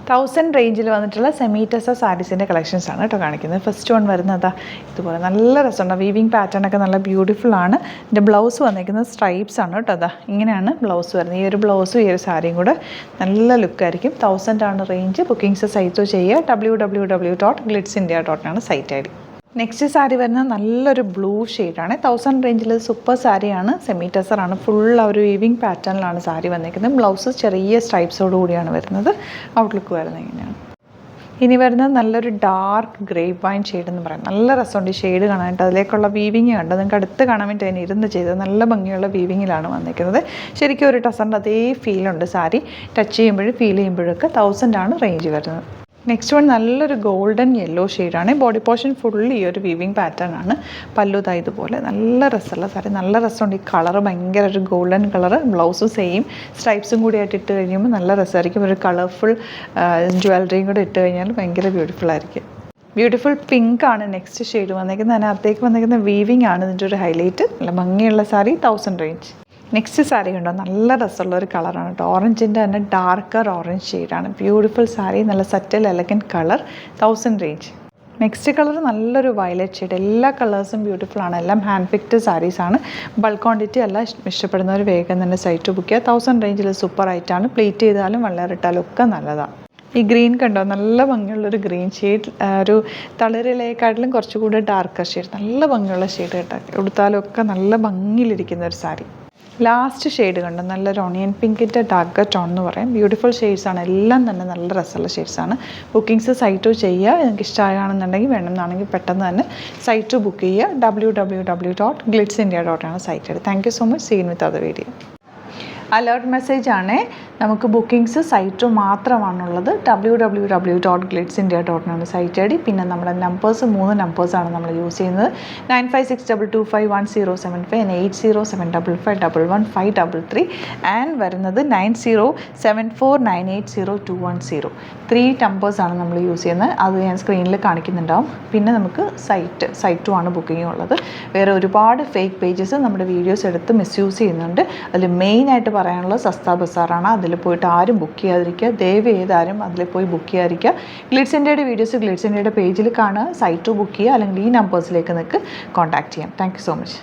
1000 റേഞ്ചിൽ വന്നിട്ടുള്ള semi tussar സാരീസിൻ്റെ collections ആണ് കേട്ടോ കാണിക്കുന്നത്. ഫസ്റ്റ് വൺ വരുന്നത് ഇതുപോലെ നല്ല രസമുണ്ട്. വീവിങ് പാറ്റേൺ ഒക്കെ നല്ല ബ്യൂട്ടിഫുൾ ആണ്. ഇതിൻ്റെ ബ്ലൗസ് വന്നിരിക്കുന്നത് സ്ട്രൈപ്സ് ആണ് കേട്ടോ. ഇങ്ങനെയാണ് ബ്ലൗസ് വരുന്നത്. ഈ ഒരു ബ്ലൗസും ഈ ഒരു സാരിയും കൂടെ നല്ല ലുക്കായിരിക്കും. 1000 ആണ് റേഞ്ച്. ബുക്കിംഗ്സ് സൈറ്റ് ചെയ്യുക. www.glitzindia.in ആണ് site I D. Next sari വരുന്നത് നല്ലൊരു ബ്ലൂ ഷെയ്ഡാണ്. 1000 റേഞ്ചിൽ സൂപ്പർ സാരിയാണ്. സെമി ടെസറാണ്. ഫുൾ ആ ഒരു വീവിങ് പാറ്റേണിലാണ് സാരി വന്നിരിക്കുന്നത്. ബ്ലൗസ് ചെറിയ സ്ട്രൈപ്സോട് കൂടിയാണ് വരുന്നത്. ഔട്ട്ലുക്ക് വരുന്നത് ഇങ്ങനെയാണ്. ഇനി വരുന്നത് നല്ലൊരു ഡാർക്ക് ഗ്രേപ്പ് വൈൻ ഷെയ്ഡ് എന്ന് പറയാം. നല്ല രസമുണ്ട് ഈ ഷെയ്ഡ് കാണാനായിട്ട്. അതിലേക്കുള്ള വീവിങ് കണ്ടോ, നിങ്ങൾക്ക് അടുത്ത് കാണാൻ വേണ്ടി അതിന് ഇരുന്ന് ചെയ്തത് നല്ല ഭംഗിയുള്ള വീവിങ്ങിലാണ് വന്നിരിക്കുന്നത്. ശരിക്കും ഒരു ടസറിൻ്റെ അതേ ഫീലുണ്ട് സാരി ടച്ച് ചെയ്യുമ്പോഴും ഫീൽ ചെയ്യുമ്പോഴൊക്കെ. 1000 ആണ് റേഞ്ച് വരുന്നത്. നെക്സ്റ്റ് വൺ നല്ലൊരു ഗോൾഡൻ യെല്ലോ ഷെയ്ഡാണ്. ബോഡി പോർഷൻ ഫുള്ള് ഈ ഒരു വീവിങ് പാറ്റേൺ ആണ്. പല്ലുതാ ഇതുപോലെ നല്ല രസമുള്ള സാരി. നല്ല രസമുണ്ട്. ഈ കളറ് ഭയങ്കര ഒരു ഗോൾഡൻ കളറ്. ബ്ലൗസും സെയിം സ്ട്രൈപ്സും കൂടി ആയിട്ട് ഇട്ട് കഴിയുമ്പോൾ നല്ല രസമായിരിക്കും. ഒരു കളർഫുൾ ജ്വല്ലറിയും കൂടെ ഇട്ട് കഴിഞ്ഞാൽ ഭയങ്കര ബ്യൂട്ടിഫുൾ ആയിരിക്കും. ബ്യൂട്ടിഫുൾ പിങ്ക് ആണ് നെക്സ്റ്റ് ഷെയ്ഡ് വന്നിരിക്കുന്നത്. അതിനകത്തേക്ക് വന്നിരിക്കുന്ന വീവിങ് ആണ് ഇതിൻ്റെ ഒരു ഹൈലൈറ്റ്. നല്ല ഭംഗിയുള്ള സാരി. 1000 റേഞ്ച്. നെക്സ്റ്റ് സാരി കണ്ടോ, നല്ല രസമുള്ള ഒരു കളറാണ് കേട്ടോ. ഓറഞ്ചിൻ്റെ തന്നെ ഡാർക്കർ ഓറഞ്ച് ഷെയ്ഡാണ്. ബ്യൂട്ടിഫുൾ സാരി. നല്ല subtle elegant colour. 1000 range. Next colour നല്ലൊരു വയലറ്റ് ഷെയ്ഡ്. എല്ലാ കളേഴ്സും ബ്യൂട്ടിഫുൾ ആണ്. എല്ലാം ഹാൻഡ് പിക്ഡ് സാരീസാണ്. ബൾക്ക് ക്വാണ്ടിറ്റി എല്ലാം ഇഷ്ടപ്പെടുന്നവർ വേഗം തന്നെ സൈറ്റ് ബുക്ക് ചെയ്യുക. 1000 റേഞ്ചിൽ സൂപ്പർ ആയിട്ടാണ്. പ്ലേറ്റ് ചെയ്താലും വളരെ ഇട്ടാലും ഒക്കെ നല്ലതാണ്. ഈ ഗ്രീൻ കണ്ടോ, നല്ല ഭംഗിയുള്ളൊരു ഗ്രീൻ ഷെയ്ഡ്. ഒരു തളിരിലേക്കാട്ടിലും കുറച്ചുകൂടി ഡാർക്കർ ഷെയ്ഡ്. നല്ല ഭംഗിയുള്ള ഷെയ്ഡ് കേട്ടോ. എടുത്താലും ഒക്കെ നല്ല ഭംഗിയിലിരിക്കുന്ന ഒരു സാരി. ലാസ്റ്റ് ഷെയ്ഡ് കണ്ടോ, നല്ലൊരു ഓണിയൻ പിങ്കിൻ്റെ ഡാർക്ക് ടോൺ എന്ന് പറയും. ബ്യൂട്ടിഫുൾ ഷെയ്ഡ്സാണ്. എല്ലാം തന്നെ നല്ല രസമുള്ള ഷെയ്ഡ്സാണ്. ബുക്കിംഗ്സ് സൈറ്റ് ചെയ്യുക. നിങ്ങൾക്ക് ഇഷ്ടമാണെന്നുണ്ടെങ്കിൽ വേണമെന്നാണെങ്കിൽ പെട്ടെന്ന് തന്നെ സൈറ്റ് ബുക്ക് ചെയ്യുക. www.glitzindia.in ആണ് site. Thank you so much. Seen with other video. Alert message ആണ്. നമുക്ക് ബുക്കിംഗ്സ് സൈറ്റ് മാത്രമാണുള്ളത്. www.glitzindia.in ആണ് സൈറ്റ് ഐ ഡി. പിന്നെ നമ്മുടെ നമ്പേഴ്സ് 3 നമ്പേഴ്സാണ് നമ്മൾ യൂസ് ചെയ്യുന്നത്. 9562251075 and 8075551153 ആൻഡ് വരുന്നത് 9074980210. 3 നമ്പേഴ്സാണ് നമ്മൾ യൂസ് ചെയ്യുന്നത്. അത് ഞാൻ സ്ക്രീനിൽ കാണിക്കുന്നുണ്ടാവും. പിന്നെ നമുക്ക് സൈറ്റും ആണ് ബുക്കിംഗ് ഉള്ളത്. വേറെ ഒരുപാട് ഫേക്ക് പേജസ് നമ്മുടെ വീഡിയോസ് എടുത്ത് മിസ്യൂസ് ചെയ്യുന്നുണ്ട്. അതിൽ മെയിനായിട്ട് പറയാനുള്ളത് സസ്ത ബസാറാണ്. അതിൽ പോയിട്ട് ആരും ബുക്ക് ചെയ്യാതിരിക്കുക. ദയവ് ചെയ്താരും അതിൽ പോയി ബുക്ക് ചെയ്യാതിരിക്കുക. ഗ്ലിറ്റ്സ് ഇന്ത്യയുടെ വീഡിയോസ് ഗ്ലിറ്റ്സ് ഇന്ത്യയുടെ പേജിൽ കാണുക. സൈറ്റ് ബുക്ക് ചെയ്യുക. അല്ലെങ്കിൽ ഈ നമ്പേഴ്സിലേക്ക് നിങ്ങൾക്ക് കോൺടാക്ട് ചെയ്യാം. Thank you so much.